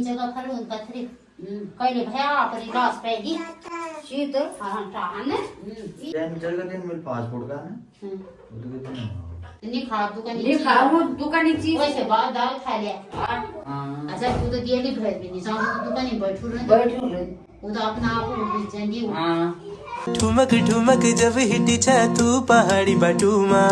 जगह खड़े पथरी कहिले भया परिलास पैगी शीत हां टान चल का दिन मिल पासपोर्ट का है तो कितने नहीं खा दुकानी वैसे बाद दाल खा लिया अच्छा तू तो दिया नहीं भर भी नहीं सामने दुकानी बैठू रहे वो तो अपना आप बीच जाएंगे ठुमक ठुमक जब हिटी तू पहाड़ी बटूमा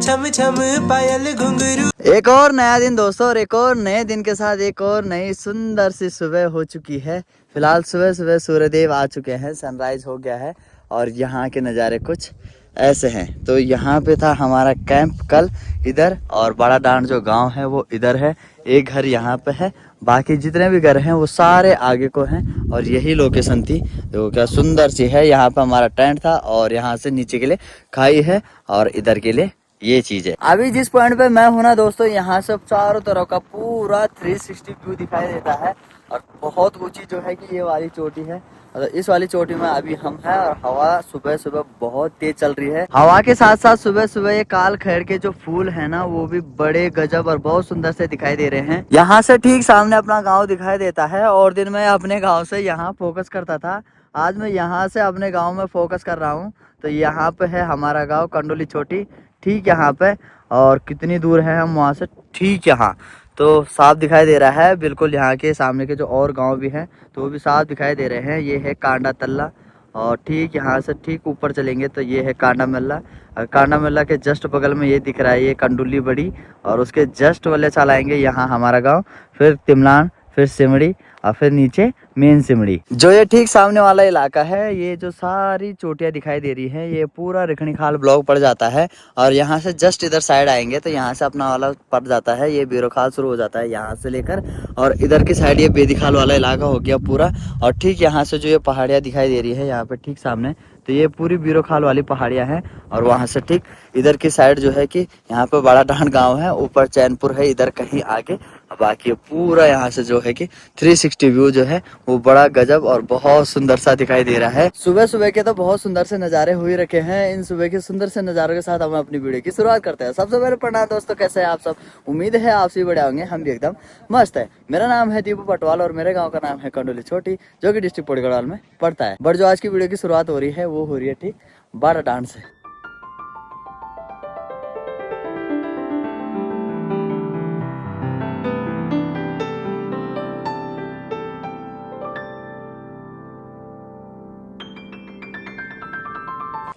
छम छम पायल घुंघरू। एक और नया दिन दोस्तों, और एक और नए दिन के साथ एक और नई सुंदर सी सुबह हो चुकी है। फिलहाल सुबह सुबह सूर्यदेव आ चुके हैं, सनराइज हो गया है और यहाँ के नज़ारे कुछ ऐसे हैं। तो यहाँ पे था हमारा कैंप कल इधर, और बड़ा डांड जो गांव है वो इधर है। एक घर यहाँ पे है, बाकी जितने भी घर हैं वो सारे आगे को हैं। और यही लोकेशन थी, देखो क्या सुंदर सी है। यहाँ पे हमारा टेंट था और यहाँ से नीचे के लिए खाई है और इधर के लिए ये चीज है। अभी जिस पॉइंट पे मैं हूं ना दोस्तों, यहाँ से चारों तरफ का पूरा 360 व्यू दिखाई देता है। और बहुत ऊंची जो है कि ये वाली चोटी है, और इस वाली चोटी में अभी हम हैं। और हवा सुबह सुबह बहुत तेज चल रही है। हवा के साथ साथ सुबह सुबह ये काल खैर के जो फूल है ना, वो भी बड़े गजब और बहुत सुंदर से दिखाई दे रहे हैं। यहाँ से ठीक सामने अपना गाँव दिखाई देता है। और दिन में अपने गाँव से यहाँ फोकस करता था, आज मैं यहाँ से अपने गाँव में फोकस कर रहा हूँ। तो यहाँ पे है हमारा गाँव कंडोली चोटी, ठीक यहाँ पे। और कितनी दूर है हम वहाँ से, ठीक यहाँ तो साफ दिखाई दे रहा है बिल्कुल। यहाँ के सामने के जो और गांव भी हैं तो वो भी साफ दिखाई दे रहे हैं। ये है कांडा तल्ला, और ठीक यहाँ से ठीक ऊपर चलेंगे तो ये है कांडा मेला। और कांडा मेला के जस्ट बगल में ये दिख रहा है ये कंडुली बड़ी, और उसके जस्ट वाले चलाएंगे यहाँ हमारा गाँव, फिर तिमलान, फिर सिमड़ी, और फिर नीचे मेन सिमड़ी। जो ये ठीक सामने वाला इलाका है, ये जो सारी चोटियां दिखाई दे रही है, ये पूरा रिखणी खाल ब्लॉक पड़ जाता है। और यहाँ से जस्ट इधर साइड आएंगे तो यहाँ से अपना वाला पड़ जाता है, ये बीरो खाल शुरू हो जाता है यहाँ से लेकर। और इधर की साइड ये बेदी खाल वाला इलाका हो गया पूरा। और ठीक यहाँ से जो ये पहाड़ियाँ दिखाई दे रही है यहाँ पे ठीक सामने, तो ये पूरी बीरो खाल वाली पहाड़ियाँ हैं। और वहाँ से ठीक इधर की साइड जो है कि यहाँ पे बड़ा डांड गाँव है, ऊपर चैनपुर है इधर कहीं आगे। बाकी पूरा यहाँ से जो है कि 360 व्यू जो है वो बड़ा गजब और बहुत सुंदर सा दिखाई दे रहा है। सुबह सुबह के तो बहुत सुंदर से नज़ारे हुई रखे हैं। इन सुबह के सुंदर से नज़ारों के साथ हम अपनी वीडियो की शुरुआत करते हैं। सबसे पहले प्रणाम दोस्तों, कैसे हैं आप सब? उम्मीद है आप सभी बढ़िया होंगे, हम भी एकदम मस्त है। मेरा नाम है दीपू पटवाल और मेरे गाँव का नाम है कंडोली छोटी, जो की डिस्ट्रिक्ट पोड़ी गढ़वाल में पड़ता है। बट जो आज की वीडियो की शुरुआत हो रही है वो हो रही है ठीक बड़ा डांड से।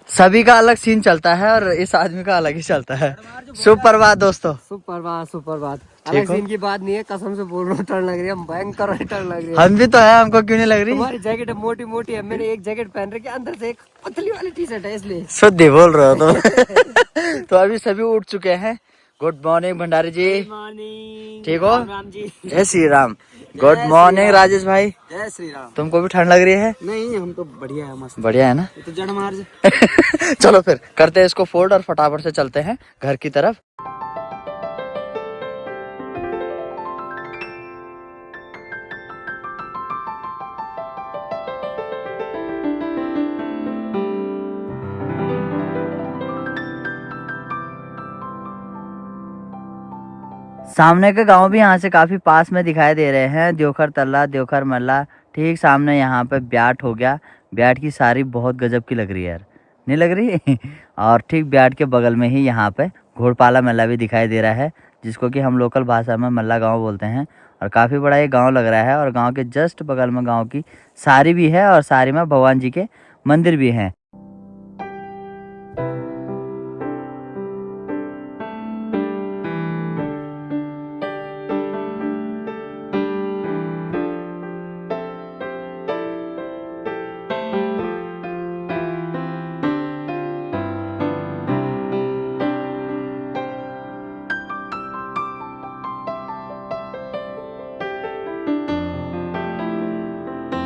सभी का अलग सीन चलता है और इस आदमी का अलग ही चलता है। सुप्रभात दोस्तों। सुप्रभात सुप्रभात। अलग सीन की बात नहीं है, कसम से बोल रहा हूँ, ठंड लग रही है, भयंकर ठंड लग रही है। हम भी तो है, हमको क्यों नहीं लग रही? तुम्हारी जैकेट मोटी मोटी है, मैंने एक जैकेट पहन रखी है, अंदर से एक पतली वाली टी शर्ट है, इसलिए शुद्ध बोल रहे हो तो। तो अभी सभी उठ चुके हैं। गुड मॉर्निंग भंडारी जी, ठीक हो? राम जी, जय श्री राम। गुड मॉर्निंग राजेश भाई, जय श्री राम। तुमको भी ठंड लग रही है? नहीं, हम तो बढ़िया है, मस्त बढ़िया है ना? तो जड़ मार चलो फिर करते हैं इसको फोल्ड और फटाफट से चलते हैं घर की तरफ। सामने के गांव भी यहाँ से काफी पास में दिखाई दे रहे हैं। देवखर तल्ला, देवखर मल्ला, ठीक सामने यहाँ पे ब्याट हो गया। ब्याट की सारी बहुत गजब की लग रही है यार, नहीं लग रही? और ठीक ब्याट के बगल में ही यहाँ पे घोड़पाला मेला भी दिखाई दे रहा है, जिसको कि हम लोकल भाषा में मल्ला गांव बोलते हैं। और काफ़ी बड़ा ये गांव लग रहा है। और गांव के जस्ट बगल में गांव की सारी भी है, और सारी में भगवान जी के मंदिर भी हैं।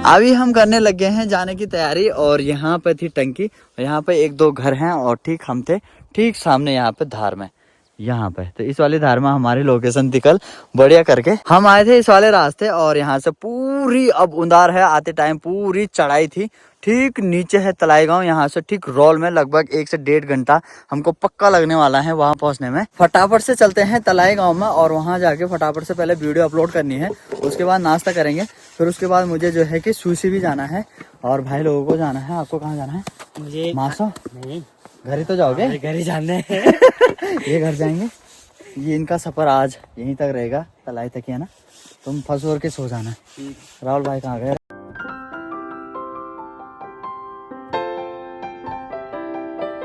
अभी हम करने लगे हैं जाने की तैयारी। और यहाँ पे थी टंकी, और यहाँ पे एक दो घर हैं, और ठीक हम थे ठीक सामने यहाँ पे धार में। यहाँ पे। तो इस वाली धार में हमारी लोकेशन दिखल बढ़िया करके हम आए थे इस वाले रास्ते, और यहाँ से पूरी अब उंदार है, आते टाइम पूरी चढ़ाई थी। ठीक नीचे है तलाई गांव, यहाँ से ठीक रोल में लगभग 1 से 1.5 घंटा हमको पक्का लगने वाला है वहाँ पहुँचने में। फटाफट से चलते हैं तलाई गांव में, और वहाँ जाके फटाफट से पहले वीडियो अपलोड करनी है, उसके बाद नाश्ता करेंगे, फिर उसके बाद मुझे जो है कि सुशी भी जाना है, और भाई लोगों को जाना है। आपको कहाँ जाना है? मुझे मासो नहीं, घर ही तो जाओगे? घर ही जाने हैं। ये घर जाएंगे, ये इनका सफर आज यहीं तक रहेगा, तलाई तक ही है ना। तुम फंस और के सो जाना। राहुल भाई कहाँ गए?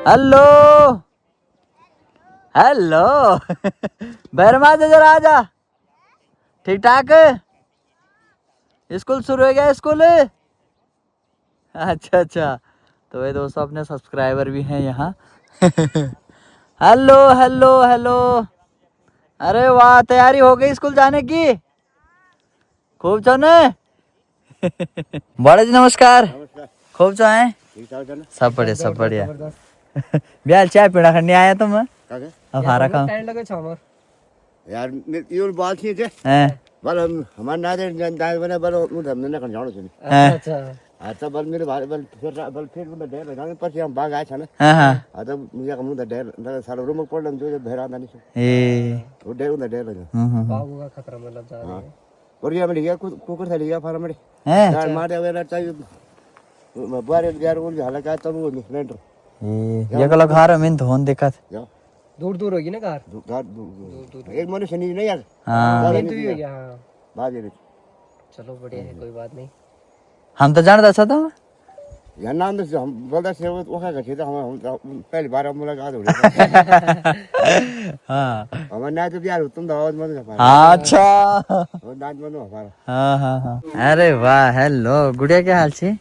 हेलो हेलो बैरमा जरा आजा। ठीक ठाक? स्कूल शुरू हो गया? स्कूल अच्छा अच्छा। तो वे दोस्तों अपने सब्सक्राइबर भी हैं यहाँ। Hello hello hello. अरे वाह, तैयारी हो गई स्कूल जाने की? खूब जाने। बड़े जी नमस्कार। खूब जाए? सब बढ़िया सब बढ़िया। ब्याल चाय पीना खंडी आया तुम? अब हारा खाओ यार यो बात ही है हैं? बल हमार ना दे दाई बने बल उन हमने ना जानो छे अच्छा अच्छा बल मेरे भाई बल फिर उन दे लगाने पर हम बाग आए छने हाँ हाँ। आता मुझे कम दे ना सारा रूम में पड़ल जो भेरा नहीं ए वो दे उन दे लगा बाबू का खतरा मतलब जा रहा है। और ये मेरी कुकर से लिया फार्म में हैं? यार मार दे वेला चाहिए बारे यार वो हल्का तब वो लेंटर ये कल घर में धोन देखत। जाओ दूर दूर होगी ना कार। एक मनुष्य नहीं नहीं यार हाँ नींद भी हो गया। हाँ बाजे चलो बढ़िया है, कोई बात नहीं। हम तो जानता था तो यार नाम तो हम बोलते से वो क्या कहते हम पहली बार मुलाकात हो रही हाँ हमारे ना तो यार तुम तो आवाज मत हमारा हाँ अच्छा और नाच मनो हमारा हाँ हाँ हाँ। अरे वाह हेलो गुड़िया क्या हाल छे?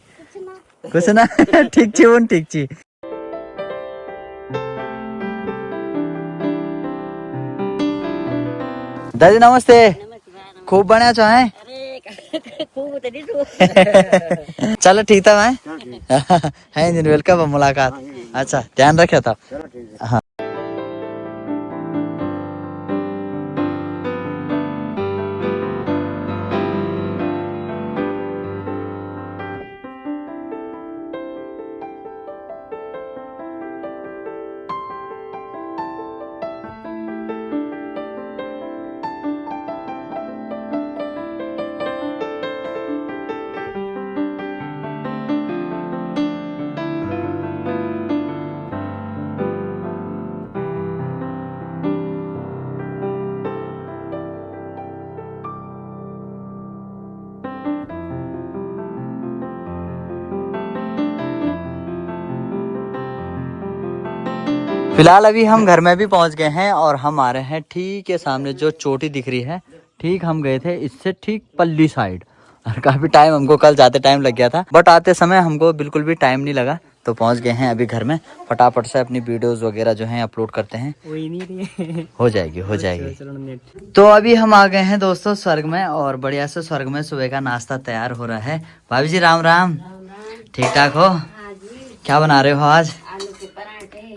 कुछ ना ठीक छी उन ठीक छी। दादी नमस्ते। खूब बढ़िया छो हैं? चलो ठीक था मैं है दिन वेलकम मुलाकात। अच्छा ध्यान रखे तब। चलो ठीक है हाँ फिलहाल अभी हम घर में भी पहुंच गए हैं, और हम आ रहे हैं ठीक है सामने जो चोटी दिख रही है, ठीक हम गए थे इससे ठीक पल्ली साइड, और काफी टाइम हमको कल जाते टाइम लग गया था, बट आते समय हमको बिल्कुल भी टाइम नहीं लगा। तो पहुंच गए हैं अभी घर में, फटाफट से अपनी वीडियोस वगैरह जो हैं अपलोड करते हैं। वही नहीं रही हो जाएगी हो जाएगी। तो अभी हम आ गए हैं दोस्तों स्वर्ग में, और बढ़िया से स्वर्ग में सुबह का नाश्ता तैयार हो रहा है। भाभी जी राम राम। ठीक ठाक हो? क्या बना रहे हो आज?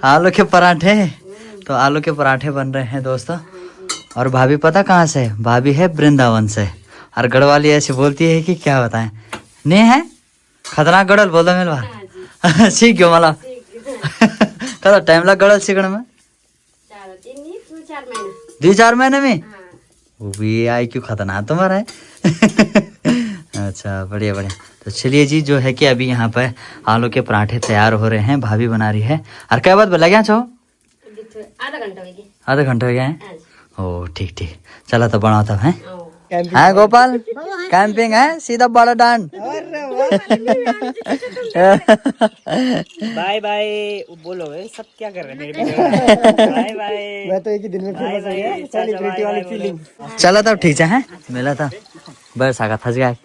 आलू के पराठे। तो आलू के पराठे बन रहे हैं दोस्तों। और भाभी पता कहाँ से? भाभी है वृंदावन से। और गढ़वाली ऐसी बोलती है कि क्या बताएं, नहीं है खतरनाक गढ़ल बोल दो मेरे बार। सीख गयो मला कदा टाइम लग गढ़ल सीखने में? 2-4 महीने में? वो भी आई क्यों खतरनाक तुम्हारा है। अच्छा बढ़िया बढ़िया। तो चलिए जी, जो है कि अभी यहाँ पर आलू के पराठे तैयार हो रहे हैं, भाभी बना रही है। और क्या बात बोला क्या छो? आधा घंटा हो गया है। ओ ठीक ठीक, चला तो बनाओ तब है। हाँ गोपाल, कैंपिंग है सीधा बड़ा डांड। बाय बाय बोलो सब क्या कर रहे हैं। Bye bye. मैं तो एक ही दिन में फेमस हो गया, सेलिब्रिटी वाली फीलिंग। चला तब ठीक है मिला था बस आगा थस गया है।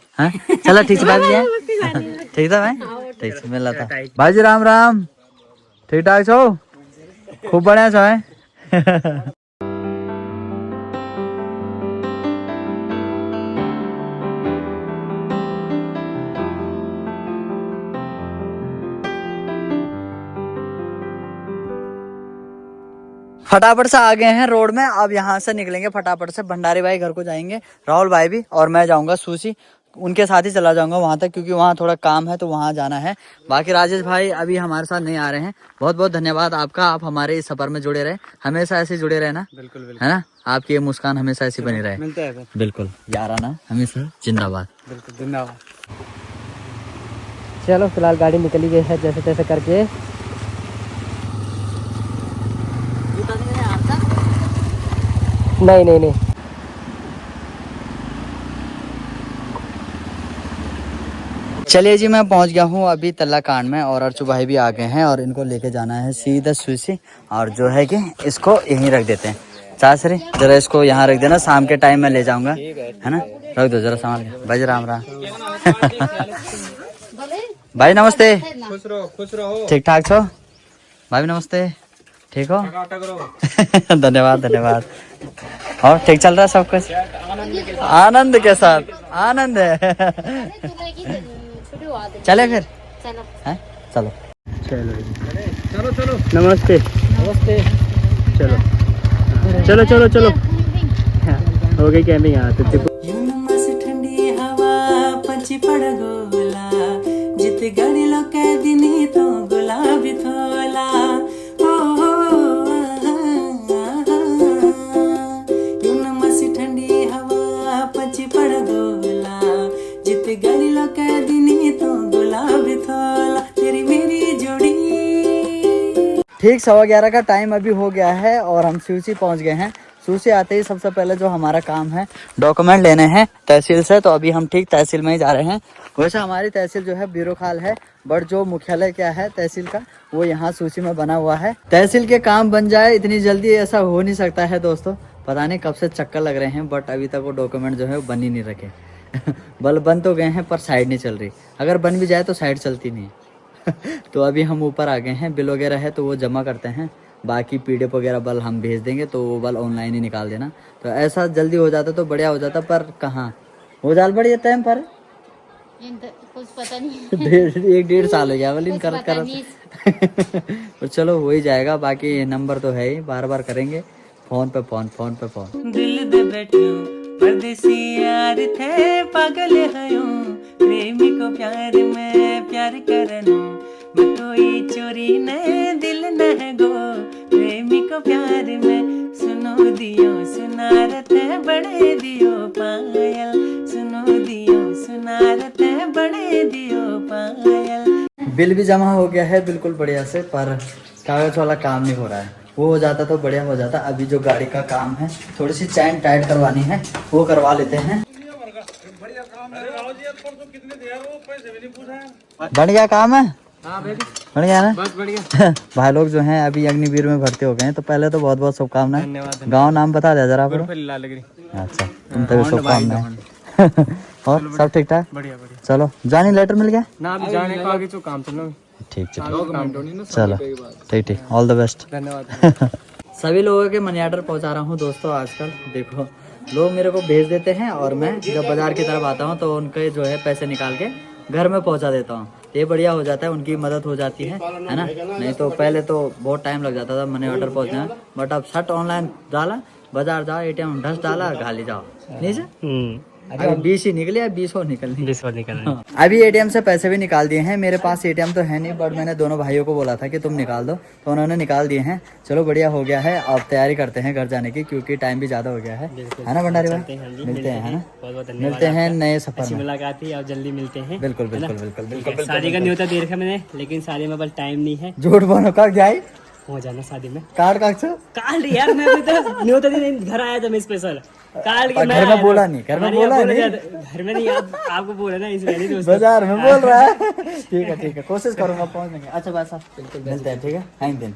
चला ठीक है भाभी है ठीक था भाई, ठीक से मिला था भाई जी। राम राम। ठीक ठाक छो? खूब बढ़िया छो है। फटाफट से आ गए हैं रोड में। अब यहाँ से निकलेंगे फटाफट से, भंडारी भाई घर को जाएंगे, राहुल भाई भी, और मैं जाऊंगा सूसी, उनके साथ ही चला जाऊंगा वहां तक, क्योंकि वहां थोड़ा काम है तो वहां जाना है। बाकी राजेश भाई अभी हमारे साथ नहीं आ रहे हैं। बहुत बहुत धन्यवाद आपका, आप हमारे इस सफर में जुड़े रहे, हमेशा ऐसे जुड़े रहे ना। बिल्कुल है ना, आपकी ये मुस्कान हमेशा ऐसी बनी रहे। मिलते हैं। बिल्कुल याराना हमेशा जिंदाबाद। बिल्कुल धन्यवाद। चलो फिलहाल गाड़ी निकली गई है जैसे तैसे करके। नहीं। चलिए जी, मैं पहुंच गया हूं अभी तल्लाकांड में, और अर्चू भाई भी आ गए हैं, और इनको लेके जाना है सीधा सूसी, और जो है कि इसको यहीं रख देते हैं। चाचरी जरा इसको यहाँ रख देना, शाम के टाइम में ले जाऊंगा, है ना। रख दो जरा संभाल के। भाई राम राम। भाई नमस्ते। खुश रहो। ठीक ठाक छो भाई? नमस्ते, ठीक हो? धन्यवाद। और ठीक चल रहा है सब कुछ? आनंद के साथ आनंद है। चले फिर, हैं? चलो। नमस्ते। चलो। हो गई कैंपिंग। ठंडी हवा पंछी पड़ गोला जित गड़ी लो कह दिनी तो गुलाबी थोला ठंडी हवा पंछी पड़ गोला जित गड़ी लो कह दिनी तो गुलाबी थोला तेरी मेरी जोड़ी। ठीक 11:15 का टाइम अभी हो गया है, और हम सूची पहुंच गए हैं। सूची आते ही सबसे पहले जो हमारा काम है, डॉक्यूमेंट लेने हैं तहसील से, तो अभी हम ठीक तहसील में ही जा रहे हैं। वैसे हमारी तहसील जो है बीरोखाल है, बट जो मुख्यालय क्या है तहसील का, वो यहाँ सूची में बना हुआ है। तहसील के काम बन जाए इतनी जल्दी, ऐसा हो नहीं सकता है दोस्तों। पता नहीं कब से चक्कर लग रहे हैं, बट अभी तक वो डॉक्यूमेंट जो है वो बन ही नहीं रखे। बन तो गए हैं पर साइड नहीं चल रही। अगर बन भी जाए तो साइड चलती नहीं। तो अभी हम ऊपर आ गए हैं, बिल वगैरह है तो वो जमा करते हैं, बाकी पीडीएफ वगैरह बल हम भेज देंगे, तो वो बल ऑनलाइन ही निकाल देना। तो ऐसा जल्दी हो जाता तो बढ़िया हो जाता, पर कहाँ हो जाल बढ़िया टाइम पर। कुछ पता नहीं। 1-1.5 साल हो गया बल कर तो चलो हो ही जाएगा। बाकी नंबर तो है ही, बार करेंगे फोन पे फोन। दिल दे बैठो परदेसी यार थे पागल हयो प्रेमी को प्यार में प्यार करनो कोई चोरी न दिल न गो प्रेमी को प्यार में सुनो दियो सुनारत बड़े दियो पायल सुनो दियो सुनारत बड़े दियो पायल। बिल भी जमा हो गया है बिल्कुल बढ़िया से, पर कागज वाला काम नहीं हो रहा है। वो हो जाता तो बढ़िया हो जाता। अभी जो गाड़ी का काम है, थोड़ी सी चैन टाइट करवानी है, वो करवा लेते हैं। बढ़िया काम है, बढ़िया ना। बस बढ़िया। भाई लोग जो हैं अभी अग्निवीर में भर्ती हो गए हैं, तो पहले तो बहुत बहुत शुभकामनाएं। गाँव नाम बता दे जरा। अच्छा, तुम तभी शुभकामनाएं। और सब ठीक ठाक? बढ़िया। चलो, जाने लेटर मिल गया ना अभी जाने को आगे जो काम चलो। ठीक चलो, ठीक ऑल द बेस्ट। धन्यवाद। सभी लोगों के मनी ऑर्डर पहुंचा रहा हूं दोस्तों। आजकल देखो, लोग मेरे को भेज देते हैं, और मैं जब बाजार की तरफ आता हूं तो उनके जो है पैसे निकाल के घर में पहुंचा देता हूं। ये बढ़िया हो जाता है, उनकी मदद हो जाती है ना। नहीं तो पहले तो बहुत टाइम लग जाता था मनी ऑर्डर पहुंचने, बट अब शर्ट ऑनलाइन डाला, बाजार जाओ, ATM ढस डाला, गाली जाओ नीचे। अभी 20 ही निकले, 20 और निकलनी। अभी ATM से पैसे भी निकाल दिए हैं। मेरे पास ATM तो है नहीं, बट मैंने दोनों भाइयों को बोला था कि तुम निकाल दो, तो उन्होंने निकाल दिए हैं। चलो बढ़िया हो गया है। अब तैयारी करते हैं घर जाने की, क्योंकि टाइम भी ज्यादा हो गया है ना भंडारी भाई। मिलते हैं, है ना, मिलते हैं नए सफर में। मुलाकात हुई, अब जल्दी मिलते हैं। बिल्कुल। शादी का न्योता दे रखा मैंने, लेकिन शादी में बस टाइम नहीं है। झूठ बोलो का क्या है? हो जाना शादी में। कार्ड का कार्ड यार, मैं अभी तो न्योता देने घर आया था मैं स्पेशल। कार्ड के घर में बोला नहीं, घर में बोला नहीं, घर में नहीं, आपको बोला ना इसलिए नहीं। बाजार में बोल रहा है। ठीक है, कोशिश करूंगा पहुंचने की। अच्छा भाई साहब, बिल्कुल मिलते हैं, ठीक है। हाँ दिन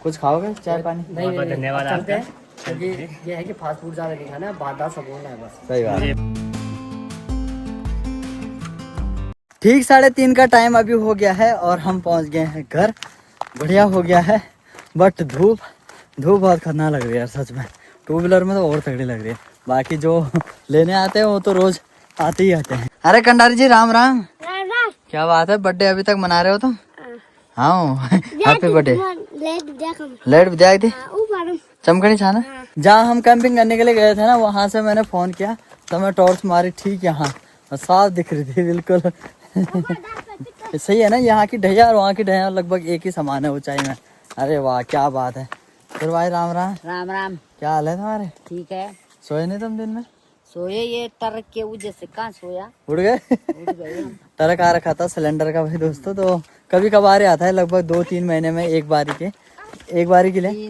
कुछ खाओगे, चाय पानी? नहीं, धन्यवाद आपका। क्योंकि ये है कि फास्ट फूड ज्यादा नहीं खाना, बात सब होना है बस। सही बात। ठीक 3:30 का टाइम अभी हो गया है, और हम पहुंच गए हैं घर। बढ़िया हो गया है, बट धूप बहुत खतरनाक लग रही है यार सच में। 2 व्हीलर में तो और तगड़ी लग रही है। बाकी जो लेने आते हैं वो तो रोज आते ही आते हैं। अरे कंडारी जी राम राम। क्या बात है, बर्थडे अभी तक मना रहे हो तुम? हाँ, हैप्पी बर्थडे। लेट भी जाए थी। चमकनी छाना जहाँ हम कैंपिंग करने के लिए गए थे ना, वहां से मैंने फोन किया तो मैं टॉर्च मारी ठीक यहाँ और साफ दिख रही थी बिल्कुल। सही है ना, यहाँ की ढैया और वहाँ की ढैया लगभग एक ही समान है ऊंचाई में। अरे वाह क्या बात है। फिर भाई राम राम। राम राम। क्या हाल है तुम्हारे? ठीक है। सोए नहीं तुम दिन में? सोए ये टरक के वजह से कहाँ सोया, उड़ गए? टरक आ रखा था सिलेंडर का भाई दोस्तों, तो कभी कभार आता है, लगभग 2-3 महीने में एक बारी के लिए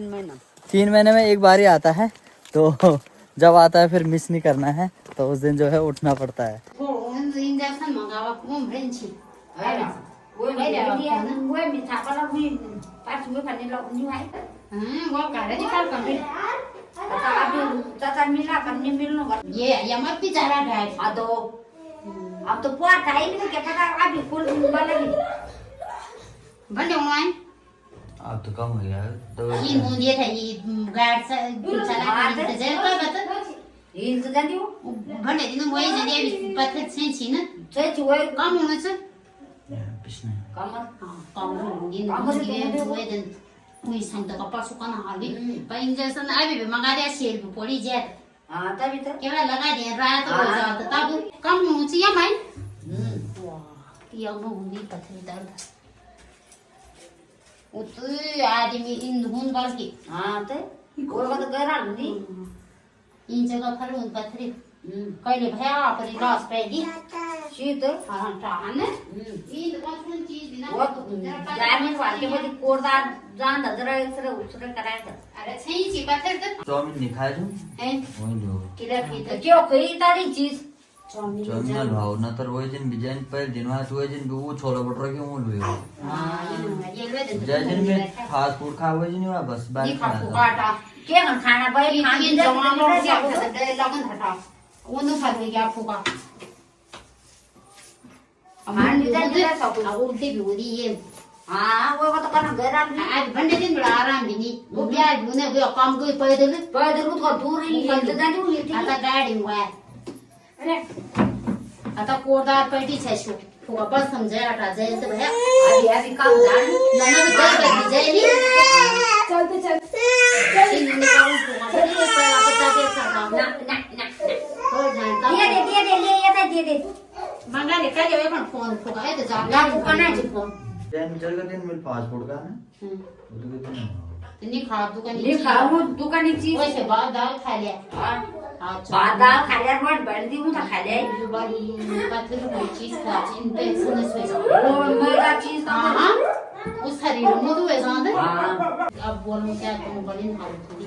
3 महीने में एक बार ही आता है। तो जब आता है फिर मिस नहीं करना है, तो उस दिन जो है उठना पड़ता है। इंजेक्शन मंगावा घूम रही छी वो मीठा वाला भी पास में फने लोग नहीं आए। वो कह रहे निकाल कर अभी चाचा मिला करने मिलनो ये मत बेचारा है। अब तो पुआ खाई नहीं क्या पता अभी फुल बनेगी बने हुए अब तो कम हो गया तो ये मुंडिया था ये गार्ड से चला के जय कोई बता हिल तो जाती हो भने दिन वही जदी अभी पत्थर से छी न सही हुए कम होना छ पिछने कमर कम दिन ये वही दिन कोई संग का पासु कना हाली पर इंजेक्शन अभी भी मंगा दिया शेर भी पड़ी जात। हां तभी तो केवल लगा दिया रात हो जाता तब कम होना चाहिए भाई। ये अब होगी पत्थर दर्द उतो आदमी इन हुन बाल की। हां तो वो तो गरा नहीं इन जगह पर उन पत्थर कहिले भया पर इलाज पेगी शीत हां टान इन कौन चीज बिना वो जामिन वाले बड़ी कोरदार जान दजरा एक्सरे उसरे कराया। अरे सही ची पत्थर तो चाउमीन नहीं खाए तुम? हैं वही लो किधर की तो क्यों कई तारी चीज चाउमीन भाव ना तर वही दिन बिजन पर दिन वात वही दिन वो छोला भटूरा क्यों बोल रहे हो? हां ये ले दे जैसे में फास्ट फूड खा वही नहीं हुआ बस बाहर ये खा खाओ काटा के खाना भाई खान ये जवान लोग से लगन हटा वो नु फल गया फूका मान लीजिए जरा सब उल्टी भी हो रही है। हां वो तो करना गरा नहीं आज बंदे दिन बड़ा आराम भी नहीं वो ब्याज होने वो काम कोई पैदल तो दूर ही हिल तो जाती हूं आता गाड़ी हुआ है। अरे आता कोरदार पैटी छे छो फूका बस समझे हटा जाए तो भैया अभी काम जान नन्ना तो दे कर जाएगी चलते चलते इन निकाल फूका फिर कोई पता के सरकार ना ना ना हो जानता ये दे मंगा ले का जो अपन फोन फूका है तो जा ना फुकाना है फोन जैन चल का दिन मिल फास्ट फूड का है वो तो कितना नहीं खा दुकान नहीं खाओ दुकानी चीज वैसे बाद दाल खा लिया बादा खालिया रोड बढ़ दी हूं तो खा ले बड़ी पत्थर कोई चीज खा इन पे सुन से वो मेरा चीज हां उस शरीर में तो वैसा है। अब बोलूं क्या तुम बड़ी हाल थोड़ी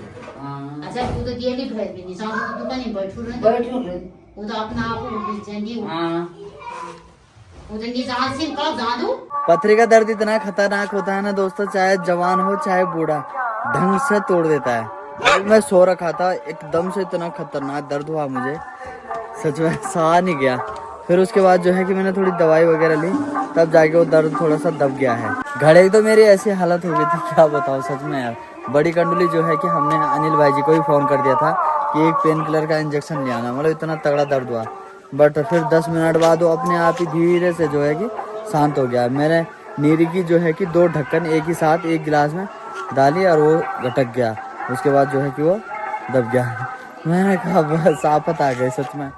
अच्छा तू तो दिए नहीं भर भी नहीं सामने तो दुकान में बैठू रहे वो तो अपना आप बीच जाएंगे वो तो नहीं जान से कब जा दूं। पथरी का दर्द इतना खतरनाक होता है ना दोस्तों, चाहे जवान हो चाहे बूढ़ा ढंग से तोड़ देता है। मैं सो रखा था एकदम से इतना खतरनाक दर्द हुआ मुझे, सच में सहा नहीं गया। फिर उसके बाद जो है कि मैंने थोड़ी दवाई वगैरह ली, तब जाके वो दर्द थोड़ा सा दब गया है। घड़े तो मेरी ऐसी हालत हो गई थी क्या बताओ सच में यार। बड़ी कंडली जो है कि हमने अनिल भाई जी को ही फोन कर दिया था कि एक पेन किलर का इंजेक्शन ले आना, मतलब इतना तगड़ा दर्द हुआ। बट फिर 10 मिनट बाद वो अपने आप ही धीरे से जो है कि शांत हो गया। मैंने नीरी की जो है कि 2 ढक्कन एक ही साथ एक गिलास में डाली और वो घटक गया। उसके बाद जो है कि वो दब गया। मैंने कहा बस आफत आ गई सच में।